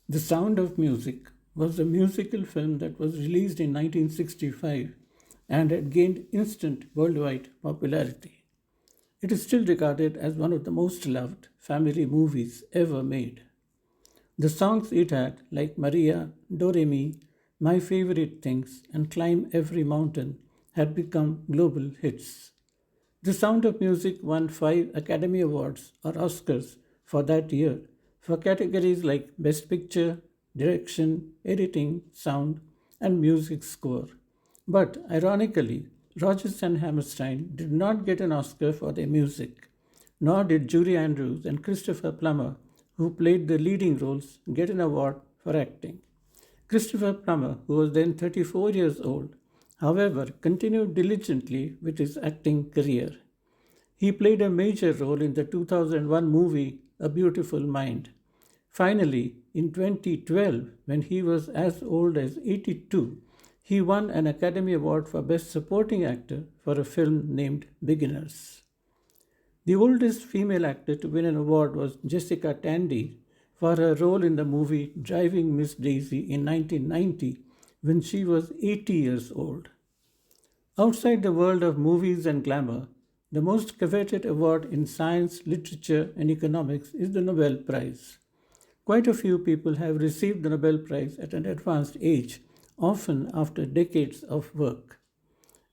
The Sound of Music was a musical film that was released in 1965 and had gained instant worldwide popularity. It is still regarded as one of the most loved family movies ever made. The songs it had, like Maria, Do Re Mi, My Favorite Things, and Climb Every Mountain, had become global hits. The Sound of Music won 5 Academy Awards or Oscars for that year for categories like Best Picture, Direction, Editing, Sound, and Music Score. But ironically, Rodgers and Hammerstein did not get an Oscar for their music, nor did Julie Andrews and Christopher Plummer, who played the leading roles, get an award for acting. Christopher Plummer, who was then 34 years old, however, continued diligently with his acting career. He played a major role in the 2001 movie A Beautiful Mind. Finally, in 2012, when he was as old as 82, he won an Academy Award for Best Supporting Actor for a film named Beginners. The oldest female actor to win an award was Jessica Tandy for her role in the movie Driving Miss Daisy in 1990 when she was 80 years old. Outside the world of movies and glamour, the most coveted award in science, literature, and economics is the Nobel Prize. Quite a few people have received the Nobel Prize at an advanced age, often after decades of work.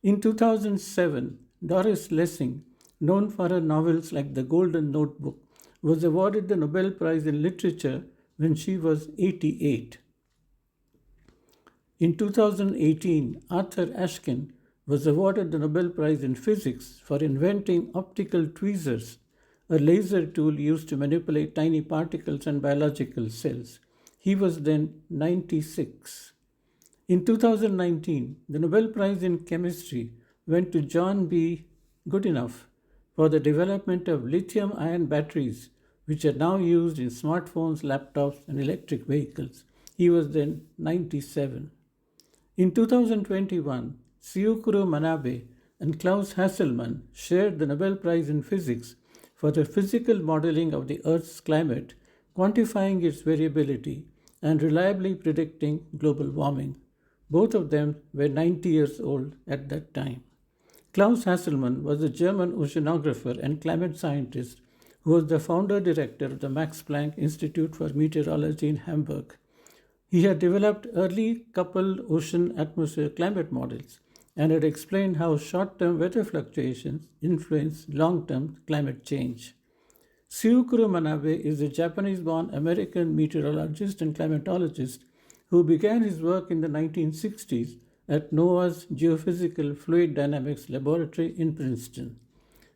In 2007, Doris Lessing, known for her novels like The Golden Notebook, was awarded the Nobel Prize in Literature when she was 88. In 2018, Arthur Ashkin was awarded the Nobel Prize in Physics for inventing optical tweezers, a laser tool used to manipulate tiny particles and biological cells. He was then 96. In 2019, the Nobel Prize in Chemistry went to John B. Goodenough for the development of lithium ion batteries, which are now used in smartphones, laptops, and electric vehicles. He was then 97. In 2021, Syukuro Manabe and Klaus Hasselmann shared the Nobel Prize in Physics for the physical modeling of the Earth's climate, quantifying its variability, and reliably predicting global warming. Both of them were 90 years old at that time. Klaus Hasselmann was a German oceanographer and climate scientist who was the founder director of the Max Planck Institute for Meteorology in Hamburg. He had developed early coupled ocean atmosphere climate models and had explained how short term weather fluctuations influence long term climate change. Syukuro Manabe is a Japanese born American meteorologist and climatologist who began his work in the 1960s at NOAA's Geophysical Fluid Dynamics Laboratory in Princeton.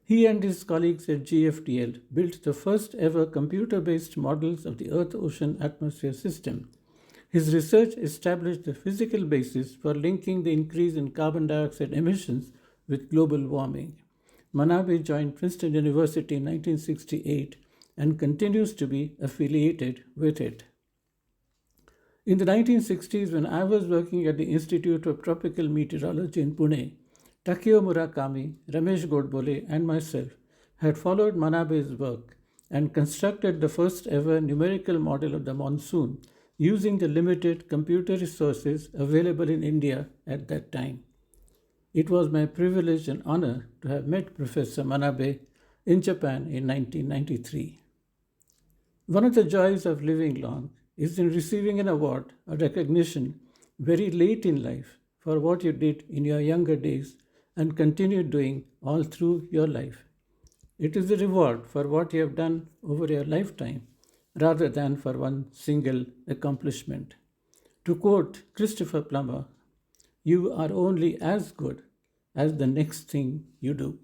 He and his colleagues at GFDL built the first ever computer based models of the Earth Ocean Atmosphere System. His research established the physical basis for linking the increase in carbon dioxide emissions with global warming. Manabe joined Princeton University in 1968 and continues to be affiliated with it. In the 1960s, when I was working at the Institute of Tropical Meteorology in Pune, Takeo Murakami, Ramesh Godbole, and myself had followed Manabe's work and constructed the first ever numerical model of the monsoon using the limited computer resources available in India at that time. It was my privilege and honor to have met Professor Manabe in Japan in 1993. One of the joys of living long is in receiving an award or recognition very late in life for what you did in your younger days and continued doing all through your life. It is a reward for what you have done over your lifetime rather than for one single accomplishment. To quote Christopher Plummer, you are only as good as the next thing you do.